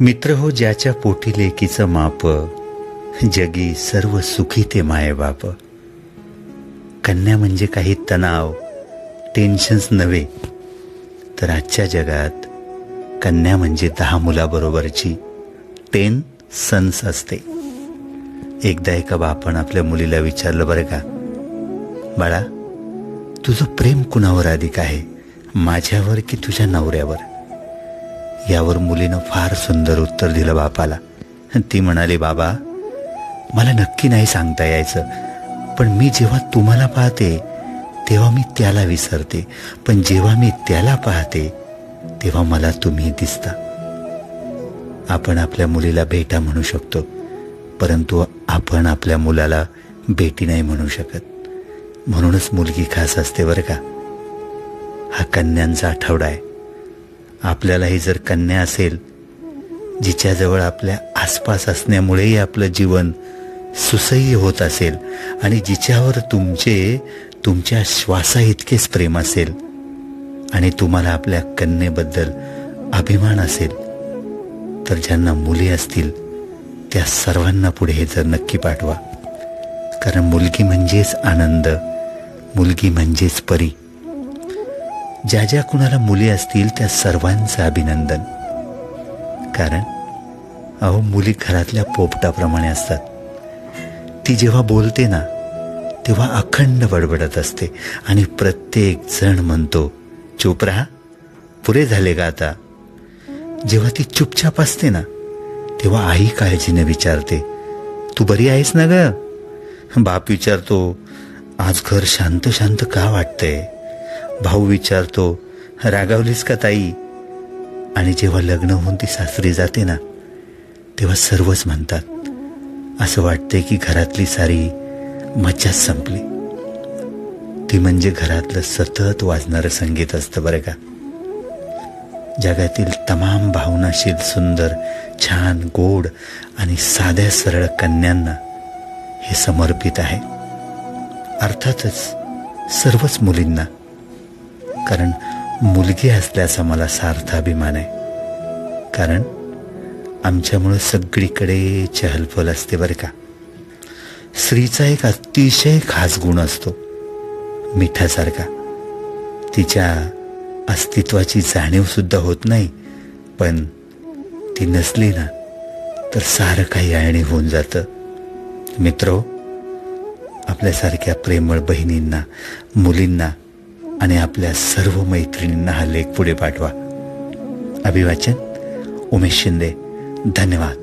मित्र हो ज्याच्या पोटी लेकीचं माप, जगी सर्व सुखी ते मायबाप. कन्या म्हणजे काही तणाव, टेन्शन्स नव्हे, तर आजच्या जगात कन्या म्हणजे 10 मुलाबरोबरची 10 सन्स असते. एकदा एका बापानं आपल्या मुलीला विचारलं, बरं का बाळा, तुझं प्रेम कुणावर अधिक आहे, माझ्यावर की तुझ्या नवऱ्यावर? यावर मुलीनं फार सुंदर उत्तर दिलं बापाला. ती म्हणाली, बाबा मला नक्की नाही सांगता यायचं, पण मी जेव्हा तुम्हाला पाहते तेव्हा मी त्याला विसरते, पण जेव्हा मी त्याला पाहते तेव्हा मला तुम्ही दिसता. आपण आपल्या मुलीला बेटा म्हणू शकतो, परंतु आपण आपल्या मुलाला बेटी नाही म्हणू शकत. म्हणूनच मुलगी खास असते बरं का. हा कन्यांचा आठवडा आहे. आपल्यालाही जर कन्या असेल, जिच्याजवळ आपल्या आसपास असण्यामुळेही आपलं जीवन सुसह्य होत असेल आणि जिच्यावर तुमच्या श्वासा इतकेच प्रेम असेल आणि तुम्हाला आपल्या कन्येबद्दल अभिमान असेल, तर ज्यांना मुली असतील त्या सर्वांना पुढे हे जर नक्की पाठवा. कारण मुलगी म्हणजेच आनंद, मुलगी म्हणजेच परी. ज्या ज्या कुणाला मुली असतील त्या सर्वांचं अभिनंदन. कारण अहो, मुली घरातल्या पोपटाप्रमाणे असतात. ती जेव्हा बोलते ना तेव्हा अखंड बडबडत असते आणि प्रत्येक जण म्हणतो, चुप रहा, पुरे झाले का आता? जेव्हा ती चुपचाप असते ना तेव्हा आई काळजीने विचारते, तू बरी आहेस ना ग? बाप विचारतो, आज घर शांत शांत का वाटतंय? भाऊ विचारतो, रागावलीस का ताई? आणि जेव्हा लग्न होऊन ती सासरी जाते ना तेव्हा सर्वच म्हणतात, असं वाटते की घरातली सारी मज्जाच संपली. ती म्हणजे घरातलं सतत वाजणारं संगीत असतं बरं का. जगातील तमाम भावनाशील, सुंदर, छान, गोड आणि साध्या सरळ कन्यांना हे समर्पित आहे. अर्थातच सर्वच मुलींना, कारण मुलगी असल्याचा मला सार्थ अभिमान आहे. कारण आमच्यामुळं सगळीकडे चहलपहल असते बरं का. स्त्रीचा एक अतिशय खास गुण असतो, मिठासारखा. तिच्या अस्तित्वाची जाणीव सुद्धा होत नाही, पण ती नसली ना तर सारं काही अळणी होऊन जातं. मित्रो, आपल्यासारख्या प्रेमळ बहिणींना, मुलींना आणि आपल्या सर्व मैत्रिणींना हा लेख पुढे पाठवा. अभिवाचन, उमेश शिंदे. धन्यवाद.